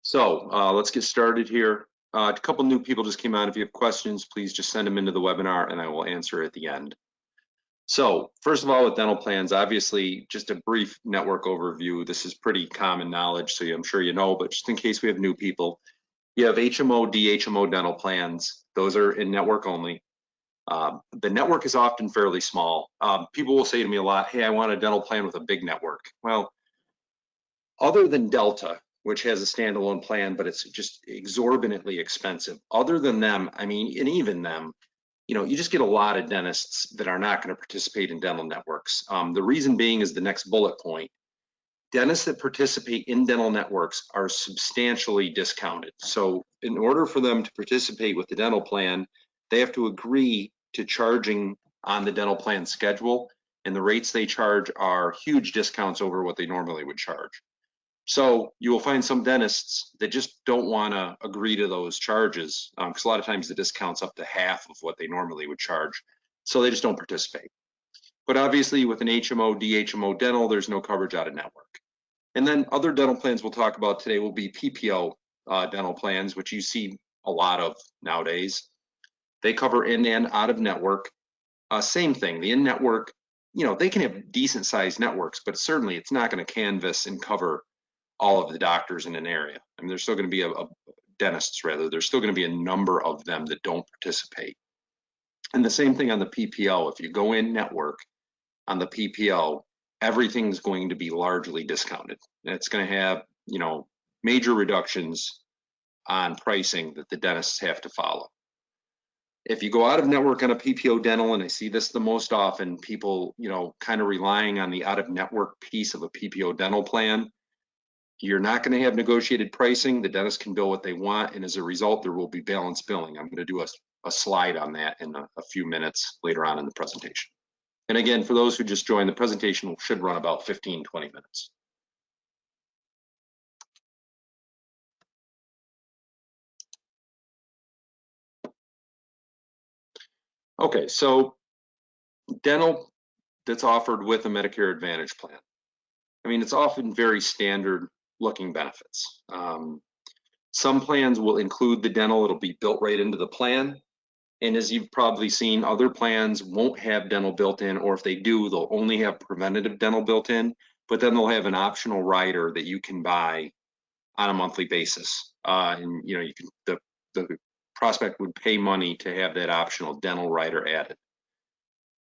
So let's get started here. A couple new people just came on. If you have questions, please just send them into the webinar and I will answer at the end. So first of all, with dental plans, obviously just a brief network overview. This is pretty common knowledge, so I'm sure you know, but just in case we have new people, you have HMO, DHMO dental plans. Those are in network only. The network is often fairly small. People will say to me a lot, hey, I want a dental plan with a big network. Well, other than Delta, which has a standalone plan, but it's just exorbitantly expensive. Other than them, I mean, and even them, you just get a lot of dentists that are not going to participate in dental networks. The reason being is the next bullet point. Dentists that participate in dental networks are substantially discounted. So in order for them to participate with the dental plan, they have to agree to charging on the dental plan schedule, and the rates they charge are huge discounts over what they normally would charge. So you will find some dentists that just don't want to agree to those charges because a lot of times the discount's up to half of what they normally would charge. So they just don't participate. But obviously with an HMO, DHMO dental, there's no coverage out of network. And then other dental plans we'll talk about today will be PPO dental plans, which you see a lot of nowadays. They cover in and out of network. Same thing, the in-network, they can have decent sized networks, but certainly it's not going to canvas and cover all of the doctors in an area. I mean, there's still going to be dentists rather, there's still going to be a number of them that don't participate. And the same thing on the PPO. If you go in network on the PPO, everything's going to be largely discounted. And it's going to have, major reductions on pricing that the dentists have to follow. If you go out of network on a PPO dental, and I see this the most often, people, kind of relying on the out of network piece of a PPO dental plan, you're not going to have negotiated pricing. The dentist can bill what they want, and as a result, there will be balanced billing. I'm going to do a slide on that in a few minutes later on in the presentation. And again, for those who just joined, the presentation should run about 15, 20 minutes. Okay, so dental that's offered with a Medicare Advantage plan. I mean, it's often very standard looking benefits. Some plans will include the dental, it'll be built right into the plan. And as you've probably seen, other plans won't have dental built in, or if they do, they'll only have preventative dental built in, but then they'll have an optional rider that you can buy on a monthly basis. And you can, the prospect would pay money to have that optional dental rider added.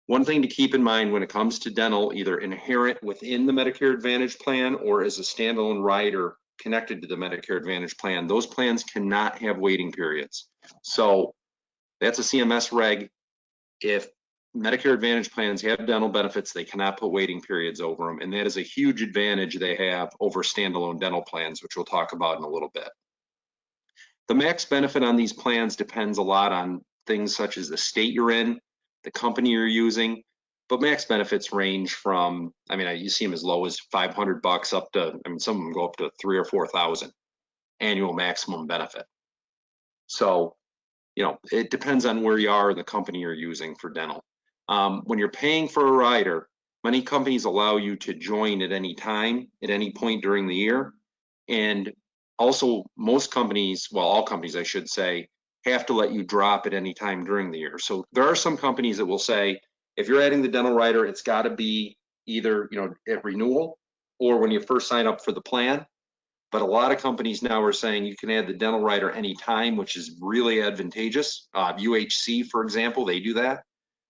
One thing to keep in mind when it comes to dental, either inherent within the Medicare Advantage plan or as a standalone rider connected to the Medicare Advantage plan, those plans cannot have waiting periods. So that's a CMS reg. If Medicare Advantage plans have dental benefits, they cannot put waiting periods over them. And that is a huge advantage they have over standalone dental plans, which we'll talk about in a little bit. The max benefit on these plans depends a lot on things such as the state you're in, the company you're using, but max benefits range from, you see them as low as $500 up to, some of them go up to $3,000 or $4,000 annual maximum benefit. So, it depends on where you are in the company you're using for dental. When you're paying for a rider, many companies allow you to join at any time, at any point during the year. And also most companies, well, all companies, I should say, have to let you drop at any time during the year. So there are some companies that will say, if you're adding the dental rider, it's got to be either, at renewal or when you first sign up for the plan. But a lot of companies now are saying you can add the dental rider anytime, which is really advantageous. UHC, for example, they do that,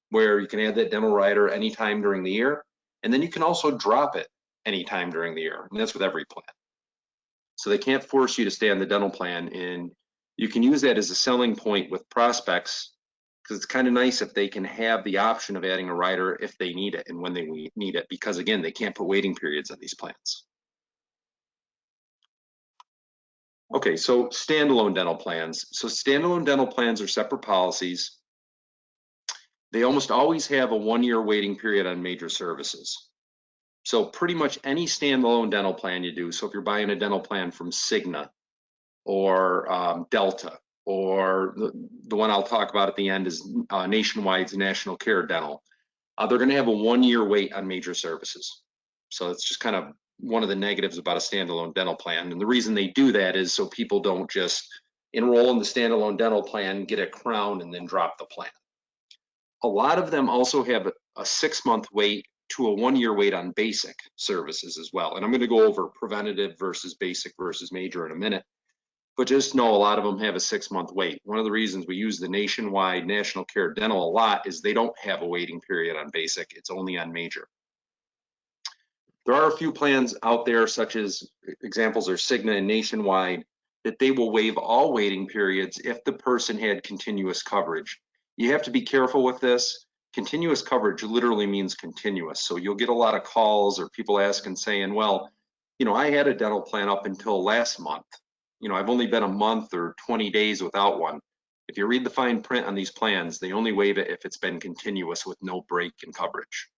where you can add that dental rider anytime during the year. And then you can also drop it anytime during the year. And that's with every plan. So they can't force you to stay on the dental plan. And you can use that as a selling point with prospects, because it's kind of nice if they can have the option of adding a rider if they need it and when they need it, because again, they can't put waiting periods on these plans. Okay, so standalone dental plans. So standalone dental plans are separate policies. They almost always have a 1-year waiting period on major services. So pretty much any standalone dental plan you do, so if you're buying a dental plan from Cigna or Delta, or the one I'll talk about at the end is Nationwide's National Care Dental, they're gonna have a 1-year wait on major services. So it's just kind of one of the negatives about a standalone dental plan. And the reason they do that is so people don't just enroll in the standalone dental plan, get a crown, and then drop the plan. A lot of them also have a 6-month wait to a 1-year wait on basic services as well. And I'm going to go over preventative versus basic versus major in a minute. But just know a lot of them have a 6-month wait. One of the reasons we use the nationwide National Care Dental a lot is they don't have a waiting period on basic. It's only on major. There are a few plans out there, such as examples are Cigna and Nationwide, that they will waive all waiting periods if the person had continuous coverage. You have to be careful with this. Continuous coverage literally means continuous. So you'll get a lot of calls or people asking, saying, well, you know, I had a dental plan up until last month. You know, I've only been a month or 20 days without one. If you read the fine print on these plans, they only waive it if it's been continuous with no break in coverage.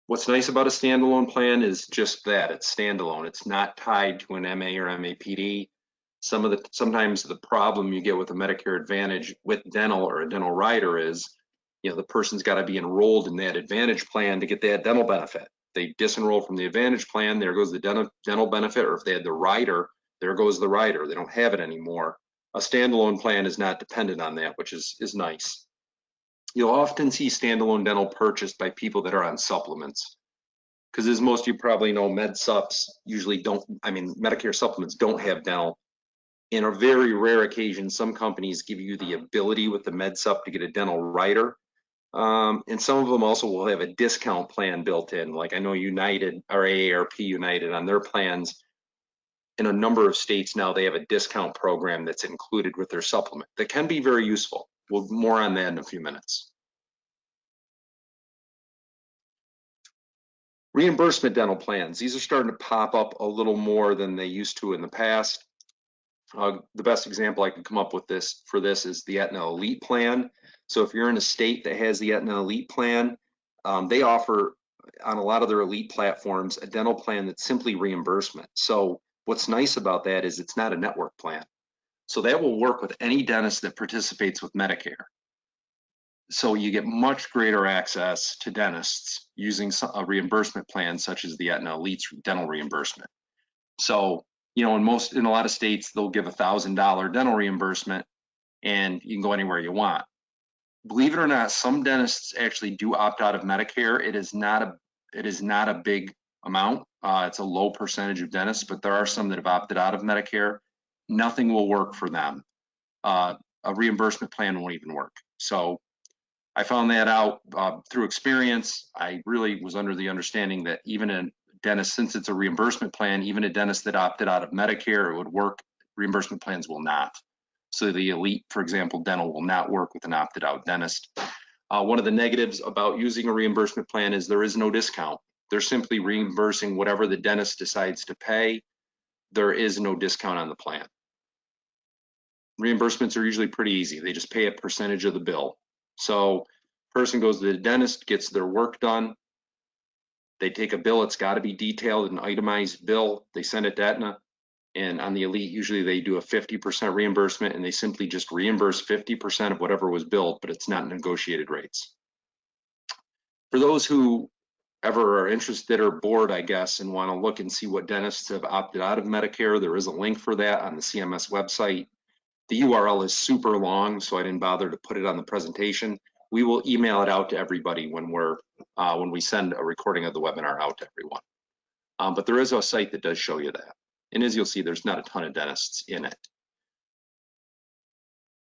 What's nice about a standalone plan is just that, it's standalone. It's not tied to an MA or MAPD. Sometimes the problem you get with a Medicare Advantage with dental or a dental rider is, you know, the person's got to be enrolled in that Advantage plan to get that dental benefit. They disenroll from the Advantage plan, there goes the dental benefit, or if they had the rider, there goes the rider. They don't have it anymore. A standalone plan is not dependent on that, which is nice. You'll often see standalone dental purchased by people that are on supplements. Because as most of you probably know, Medsups usually don't, Medicare supplements don't have dental. In a very rare occasion, some companies give you the ability with the Medsup to get a dental rider. And some of them also will have a discount plan built in. Like I know United or AARP United on their plans, in a number of states now, they have a discount program that's included with their supplement that can be very useful. We'll more on that in a few minutes. Reimbursement dental plans. These are starting to pop up a little more than they used to in the past. The best example I can come up with for this is the Aetna Elite plan. So if you're in a state that has the Aetna Elite plan, they offer on a lot of their Elite platforms a dental plan that's simply reimbursement. So what's nice about that is it's not a network plan. So that will work with any dentist that participates with Medicare. So you get much greater access to dentists using a reimbursement plan such as the Aetna Elite's dental reimbursement. So, you know, in a lot of states, they'll give $1,000 dental reimbursement and you can go anywhere you want. Believe it or not, some dentists actually do opt out of Medicare. It is not a big amount. It's a low percentage of dentists, but there are some that have opted out of Medicare. Nothing will work for them. A reimbursement plan won't even work. So I found that out through experience. I really was under the understanding that even a dentist, since it's a reimbursement plan, even a dentist that opted out of Medicare, it would work. Reimbursement plans will not. So the Elite, for example, dental will not work with an opted out dentist. One of the negatives about using a reimbursement plan is there is no discount. They're simply reimbursing whatever the dentist decides to pay. There is no discount on the plan. Reimbursements are usually pretty easy. They just pay a percentage of the bill. So person goes to the dentist, gets their work done. They take a bill. It's got to be detailed, an itemized bill. They send it to Aetna. And on the Elite, usually they do a 50% reimbursement, and they simply just reimburse 50% of whatever was billed, but it's not negotiated rates. For those who ever are interested or bored, I guess, and want to look and see what dentists have opted out of Medicare, there is a link for that on the CMS website. The URL is super long, so I didn't bother to put it on the presentation. We will email it out to everybody when we send a recording of the webinar out to everyone. But there is a site that does show you that. And as you'll see, there's not a ton of dentists in it.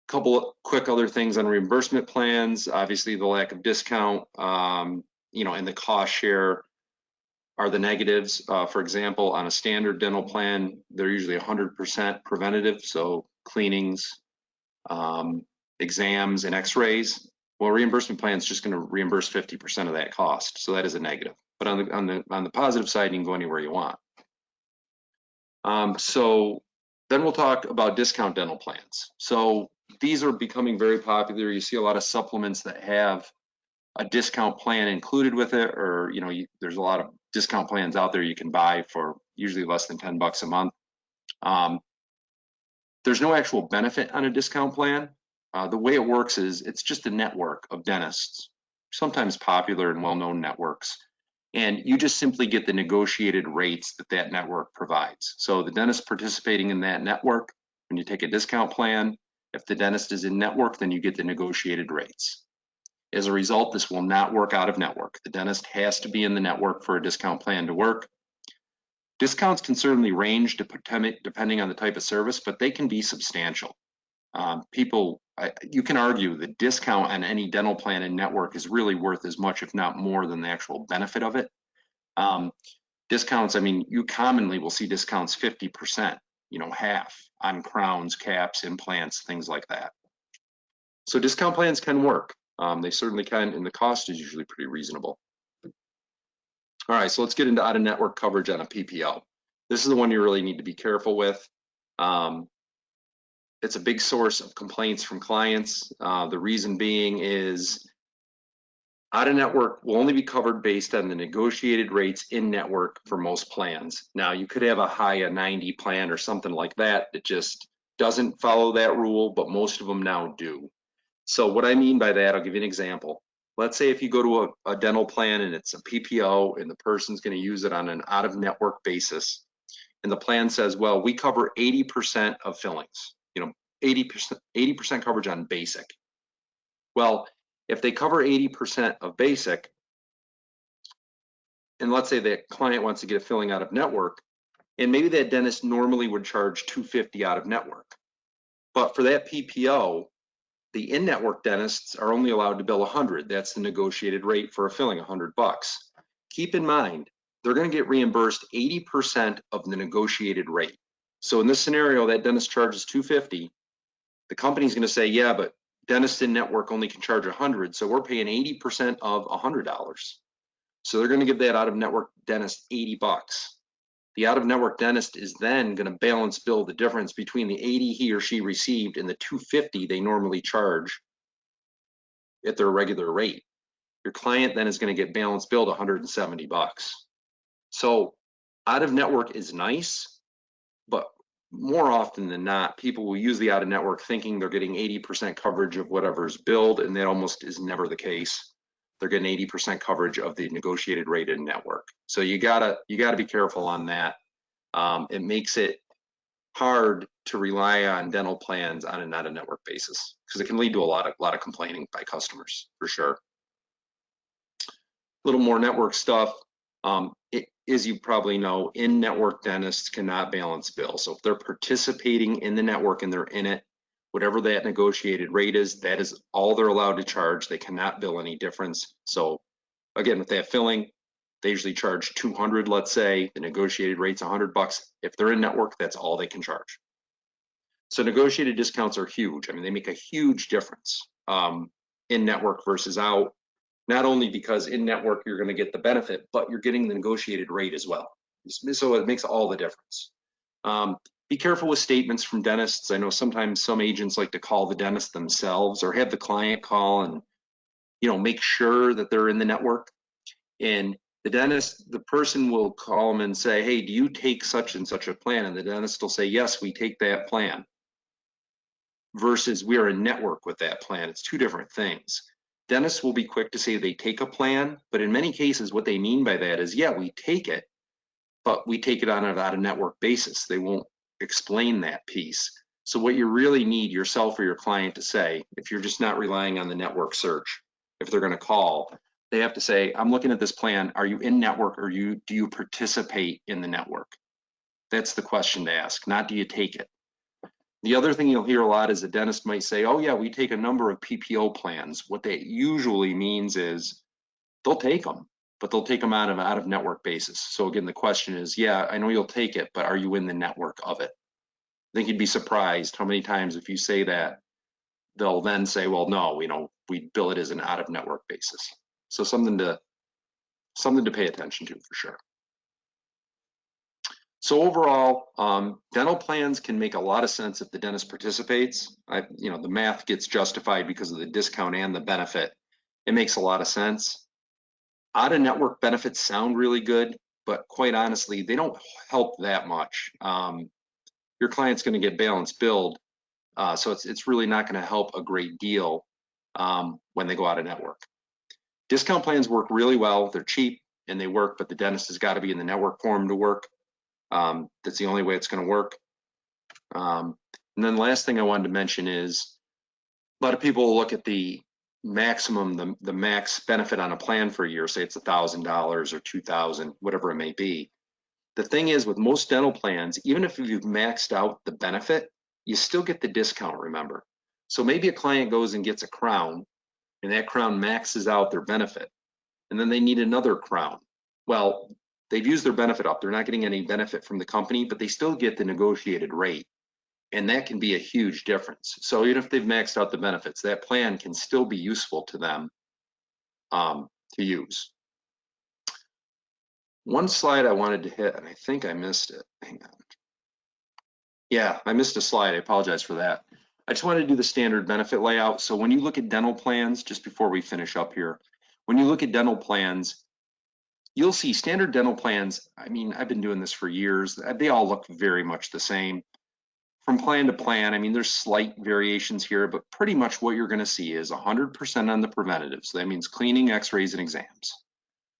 Couple of quick other things on reimbursement plans. Obviously, the lack of discount, you know, and the cost share are the negatives. For example, on a standard dental plan, they're usually 100% preventative, so cleanings, exams, and x-rays. Well, reimbursement plan is just going to reimburse 50% of that cost, so that is a negative. But on the positive side, you can go anywhere you want. So then we'll talk about discount dental plans. So these are becoming very popular. You see a lot of supplements that have a discount plan included with it, or you know, there's a lot of discount plans out there you can buy for usually less than $10 a month. There's no actual benefit on a discount plan. The way it works is it's just a network of dentists, sometimes popular and well-known networks. And you just simply get the negotiated rates that that network provides. So the dentist participating in that network, when you take a discount plan, if the dentist is in network, then you get the negotiated rates. As a result, this will not work out of network. The dentist has to be in the network for a discount plan to work. Discounts can certainly range depending on the type of service, but they can be substantial. You can argue the discount on any dental plan in network is really worth as much, if not more, than the actual benefit of it. Discounts, I mean, you commonly will see discounts 50%, half on crowns, caps, implants, things like that. So discount plans can work. They certainly can, and the cost is usually pretty reasonable. All right, so let's get into out-of-network coverage on a PPO. This is the one you really need to be careful with. It's a big source of complaints from clients. The reason being is out-of-network will only be covered based on the negotiated rates in network for most plans. Now, you could have a high 90 plan or something like that that just doesn't follow that rule, but most of them now do. So what I mean by that, I'll give you an example. Let's say if you go to a dental plan and it's a PPO and the person's going to use it on an out-of-network basis, and the plan says, well, we cover 80% of fillings, 80% coverage on basic. Well, if they cover 80% of basic, and let's say the client wants to get a filling out of network, and maybe that dentist normally would charge $250 out of network. But for that PPO, the in-network dentists are only allowed to bill $100. That's the negotiated rate for a filling, $100. Keep in mind, they're going to get reimbursed 80% of the negotiated rate. So in this scenario, that dentist charges $250. The company's going to say, yeah, but dentists in network only can charge $100, so we're paying 80% of $100. So they're going to give that out-of-network dentist $80. The out-of-network dentist is then going to balance bill the difference between the 80 he or she received and the 250 they normally charge at their regular rate. Your client then is going to get balance billed $170. So out-of-network is nice, but more often than not, people will use the out-of-network thinking they're getting 80% coverage of whatever's billed, and that almost is never the case. They're getting 80% coverage of the negotiated rate in network. So you gotta be careful on that. It makes it hard to rely on dental plans on a not-a-network basis because it can lead to a lot of complaining by customers for sure. A little more network stuff. As you probably know, in-network dentists cannot balance bill. So if they're participating in the network and they're in it, whatever that negotiated rate is, that is all they're allowed to charge. They cannot bill any difference. So again, if they have filling, they usually charge $200, let's say. The negotiated rate's $100. If they're in network, that's all they can charge. So negotiated discounts are huge. I mean, they make a huge difference in network versus out. Not only because in network you're going to get the benefit, but you're getting the negotiated rate as well. So it makes all the difference. Be careful with statements from dentists. I know sometimes some agents like to call the dentist themselves or have the client call and make sure that they're in the network. And the person will call them and say, hey, do you take such and such a plan? And the dentist will say, yes, we take that plan. Versus we are in network with that plan. It's two different things. Dentists will be quick to say they take a plan, but in many cases, what they mean by that is, yeah, we take it, but we take it on an out-of-network basis. They won't explain that piece. So what you really need yourself or your client to say, if you're just not relying on the network search, if they're going to call, they have to say, I'm looking at this plan. Are you in network or do you participate in the network? That's the question to ask, not do you take it. The other thing you'll hear a lot is a dentist might say, oh yeah, we take a number of PPO plans. What that usually means is they'll take them, but they'll take them on an out-of-network basis. So again, the question is, yeah, I know you'll take it, but are you in the network of it? I think you'd be surprised how many times if you say that, they'll then say, well, no, we bill it as an out-of-network basis. So something to pay attention to for sure. So overall, dental plans can make a lot of sense if the dentist participates. The math gets justified because of the discount and the benefit. It makes a lot of sense. Out-of-network benefits sound really good, but quite honestly, they don't help that much. Your client's going to get balance billed, so it's really not going to help a great deal when they go out of network. Discount plans work really well. They're cheap. and they work, but the dentist has got to be in the network for them to work. That's the only way it's going to work. And then the last thing I wanted to mention is a lot of people look at the maximum, the max benefit on a plan for a year, say it's $1,000 or $2,000, whatever it may be. The thing is, with most dental plans, even if you've maxed out the benefit, you still get the discount, remember. So maybe a client goes and gets a crown, and that crown maxes out their benefit, and then they need another crown. Well, they've used their benefit up. They're not getting any benefit from the company, but they still get the negotiated rate. And that can be a huge difference. So even if they've maxed out the benefits, that plan can still be useful to them to use. One slide I wanted to hit, and I think I missed it. Hang on. Yeah, I missed a slide. I apologize for that. I just wanted to do the standard benefit layout. So when you look at dental plans, just before we finish up here, when you look at dental plans, you'll see standard dental plans. I mean, I've been doing this for years. They all look very much the same. From plan to plan, I mean, there's slight variations here, but pretty much what you're going to see is 100% on the preventative. So that means cleaning, x-rays, and exams.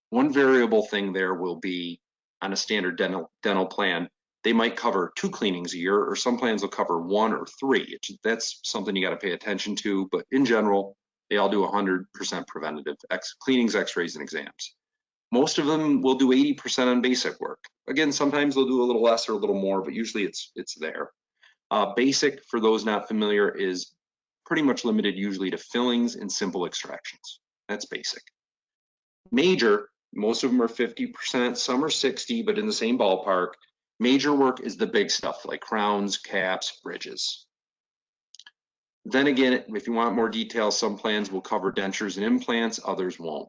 One variable thing there will be on a standard dental plan, they might cover 2 cleanings a year, or some plans will cover 1 or 3. That's something you got to pay attention to, but in general, they all do 100% preventative, cleanings, x-rays, and exams. Most of them will do 80% on basic work. Again, sometimes they'll do a little less or a little more, but usually it's there. Basic, for those not familiar, is pretty much limited usually to fillings and simple extractions. That's basic. Major, most of them are 50%, some are 60%, but in the same ballpark. Major work is the big stuff like crowns, caps, bridges. Then again, if you want more detail, some plans will cover dentures and implants, others won't.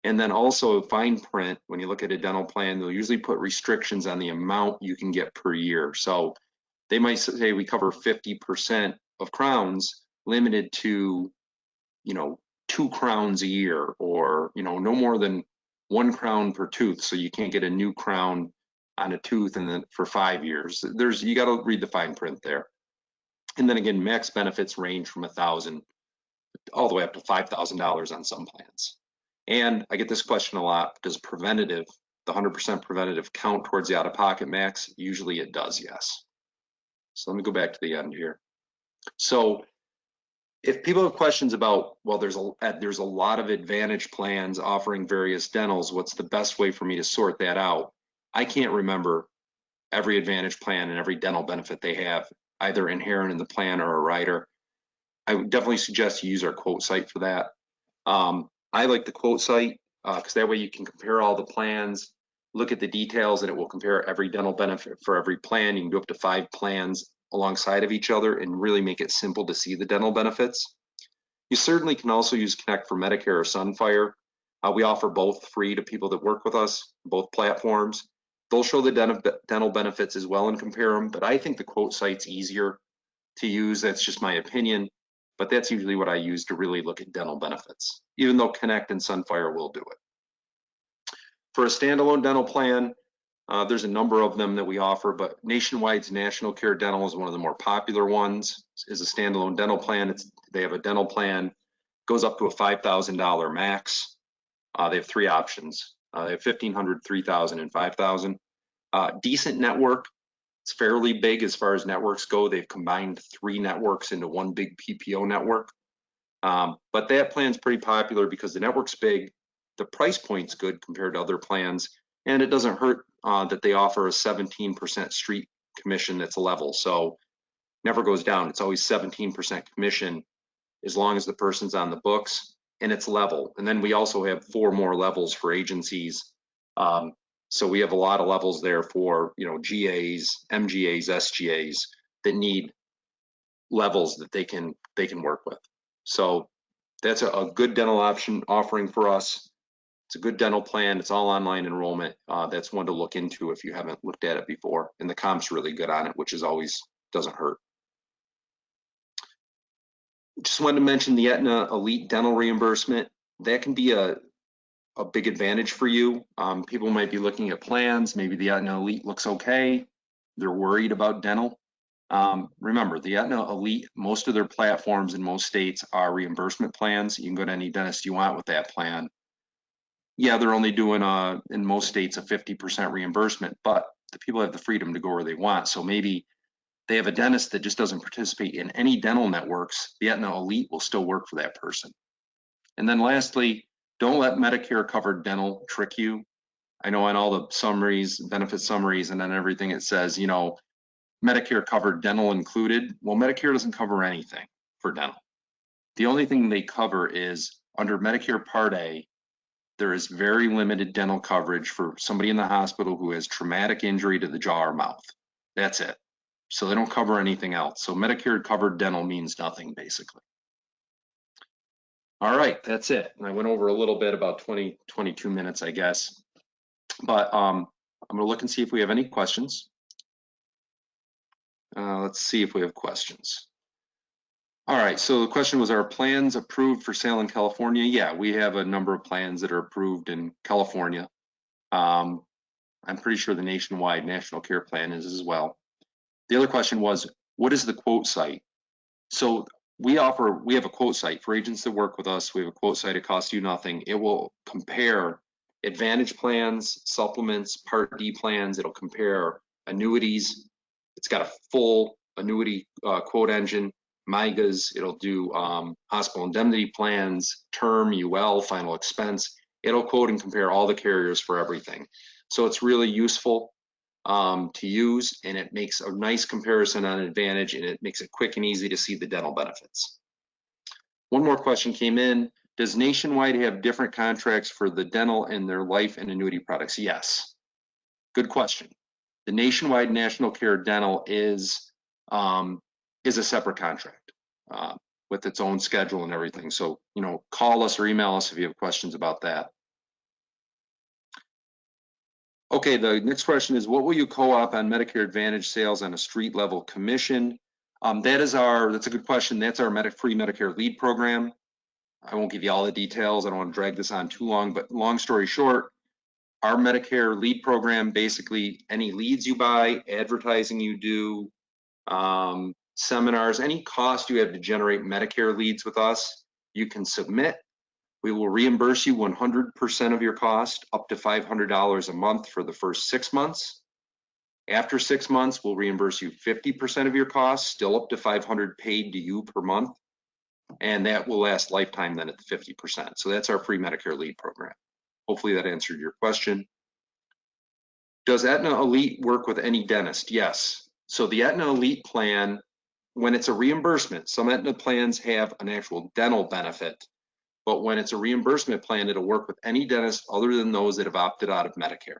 And then also fine print, when you look at a dental plan, they'll usually put restrictions on the amount you can get per year. So they might say we cover 50% of crowns, limited to, 2 crowns a year, or, no more than 1 crown per tooth. So you can't get a new crown on a tooth and then for 5 years. You got to read the fine print there. And then again, max benefits range from $1,000 all the way up to $5,000 on some plans. And I get this question a lot: does preventative, the 100% preventative, count towards the out-of-pocket max? Usually it does, yes. So let me go back to the end here. So if people have questions about, well, there's a lot of Advantage plans offering various dentals, what's the best way for me to sort that out? I can't remember every Advantage plan and every dental benefit they have, either inherent in the plan or a rider. I would definitely suggest you use our quote site for that. I like the quote site because that way you can compare all the plans, look at the details, and it will compare every dental benefit for every plan. You can do up to 5 plans alongside of each other and really make it simple to see the dental benefits. You certainly can also use Connect for Medicare or Sunfire. We offer both free to people that work with us, both platforms. They'll show the dental benefits as well and compare them, but I think the quote site's easier to use. That's just my opinion, but that's usually what I use to really look at dental benefits, even though Connect and Sunfire will do it. For a standalone dental plan, there's a number of them that we offer, but Nationwide's National Care Dental is one of the more popular ones. Is a standalone dental plan. They have a dental plan, goes up to a $5,000 max. They have 3 options. They have $1,500, $3,000, and $5,000. Decent network. It's fairly big as far as networks go. They've combined 3 networks into one big PPO network. But that plan's pretty popular because the network's big, the price point's good compared to other plans, and it doesn't hurt that they offer a 17% street commission that's level. So never goes down. It's always 17% commission as long as the person's on the books, and it's level. And then we also have 4 more levels for agencies. So we have a lot of levels there for, GAs, MGAs, SGAs that need levels that they can work with. So that's a good dental option offering for us. It's a good dental plan. It's all online enrollment. That's one to look into if you haven't looked at it before. And the comp's really good on it, which is always doesn't hurt. Just wanted to mention the Aetna Elite Dental Reimbursement. That can be a big advantage for you. People might be looking at plans. Maybe the Aetna Elite looks okay. They're worried about dental. Remember, the Aetna Elite, most of their platforms in most states are reimbursement plans. You can go to any dentist you want with that plan. yeah, they're only doing in most states a 50% reimbursement, but the people have the freedom to go where they want. So maybe they have a dentist that just doesn't participate in any dental networks. The Aetna Elite will still work for that person. And then lastly, don't let Medicare covered dental trick you. I know on all the summaries, benefit summaries, and then everything it says, you know, Medicare covered dental included. Well, Medicare doesn't cover anything for dental. The only thing they cover is under Medicare Part A, there is very limited dental coverage for somebody in the hospital who has traumatic injury to the jaw or mouth. That's it. So they don't cover anything else. So Medicare covered dental means nothing, basically. All right, that's it. And I went over a little bit, about 22 minutes, I guess. But I'm going to look and see if we have any questions. Let's see if we have questions. All right, so the question was, are plans approved for sale in California? Yeah, we have a number of plans that are approved in California. I'm pretty sure the nationwide national care plan is as well. The other question was, what is the quote site? So we have a quote site for agents that work with us. We have a quote site. It costs you nothing. It will compare Advantage plans, supplements, Part D plans. It'll compare annuities. It's got a full annuity quote engine, MIGAs. It'll do hospital indemnity plans, term, UL, final expense. It'll quote and compare all the carriers for everything. So it's really useful to use, and it makes a nice comparison on Advantage, and it makes it quick and easy to see the dental benefits. One more question came in. Does Nationwide have different contracts for the dental and their life and annuity products? Yes. Good question. The Nationwide National Care Dental is a separate contract with its own schedule and everything. So, you know, call us or email us if you have questions about that. Okay, the next question is, what will you co-op on Medicare Advantage sales on a street level commission? That's a good question. That's our free Medicare lead program. I won't give you all the details. I don't want to drag this on too long, but long story short, our Medicare lead program, basically any leads you buy, advertising you do, seminars, any cost you have to generate Medicare leads with us, you can submit. We will reimburse you 100% of your cost, up to $500 a month for the first 6 months. After 6 months, we'll reimburse you 50% of your costs, still up to $500 paid to you per month. And that will last lifetime then at the 50%. So that's our free Medicare lead program. Hopefully that answered your question. Does Aetna Elite work with any dentist? Yes. So the Aetna Elite plan, when it's a reimbursement, some Aetna plans have an actual dental benefit, but when it's a reimbursement plan, it'll work with any dentist other than those that have opted out of Medicare.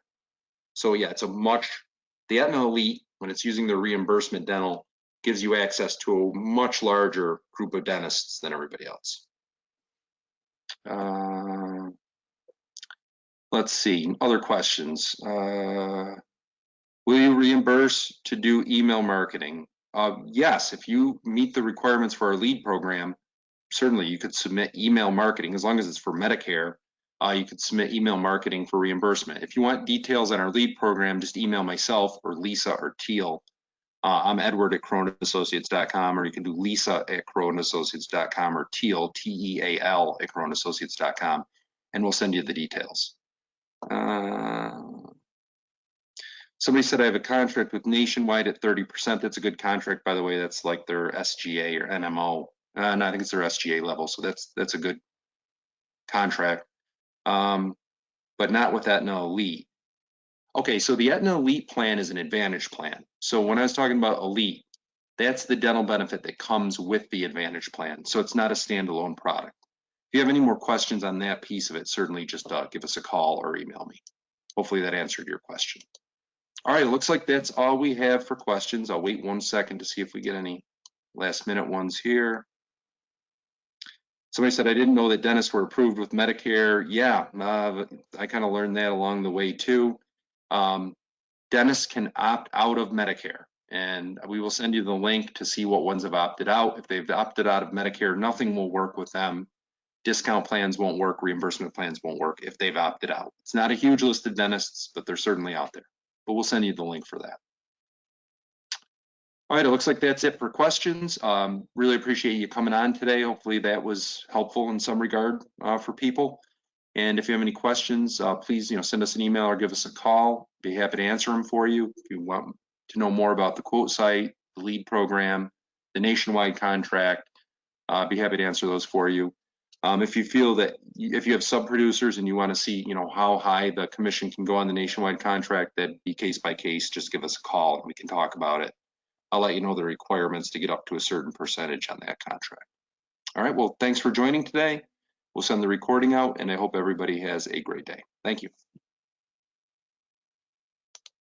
So yeah, the Aetna Elite, when it's using the reimbursement dental, gives you access to a much larger group of dentists than everybody else. Let's see, other questions. Will you reimburse to do email marketing? Yes, if you meet the requirements for our lead program, certainly you could submit email marketing as long as it's for Medicare. You could submit email marketing for reimbursement. If you want details on our lead program, just email myself or Lisa or Teal. I'm Edward at CroneAssociates.com, or you can do Lisa at CroneAssociates.com or Teal, T-E-A-L at CroneAssociates.com, and we'll send you the details. Somebody said I have a contract with Nationwide at 30%. That's a good contract, by the way. That's like their SGA or NMO. And I think it's their SGA level, so that's a good contract, but not with Aetna Elite. Okay, so the Aetna Elite plan is an Advantage plan. So when I was talking about Elite, that's the dental benefit that comes with the Advantage plan. So it's not a standalone product. If you have any more questions on that piece of it, certainly just give us a call or email me. Hopefully that answered your question. All right, it looks like that's all we have for questions. I'll wait 1 second to see if we get any last minute ones here. Somebody said, I didn't know that dentists were approved with Medicare. Yeah, I kind of learned that along the way too. Dentists can opt out of Medicare, and we will send you the link to see what ones have opted out. If they've opted out of Medicare, nothing will work with them. Discount plans won't work, reimbursement plans won't work if they've opted out. It's not a huge list of dentists, but they're certainly out there. But we'll send you the link for that. All right, it looks like that's it for questions. Really appreciate you coming on today. Hopefully that was helpful in some regard for people. And if you have any questions, please send us an email or give us a call. Be happy to answer them for you. If you want to know more about the quote site, the LEAD program, the nationwide contract, be happy to answer those for you. If you feel that if you have sub-producers and you want to see how high the commission can go on the nationwide contract, that'd be case by case. Just give us a call and we can talk about it. I'll let you know the requirements to get up to a certain percentage on that contract. All right, well, thanks for joining today. We'll send the recording out and I hope everybody has a great day. Thank you.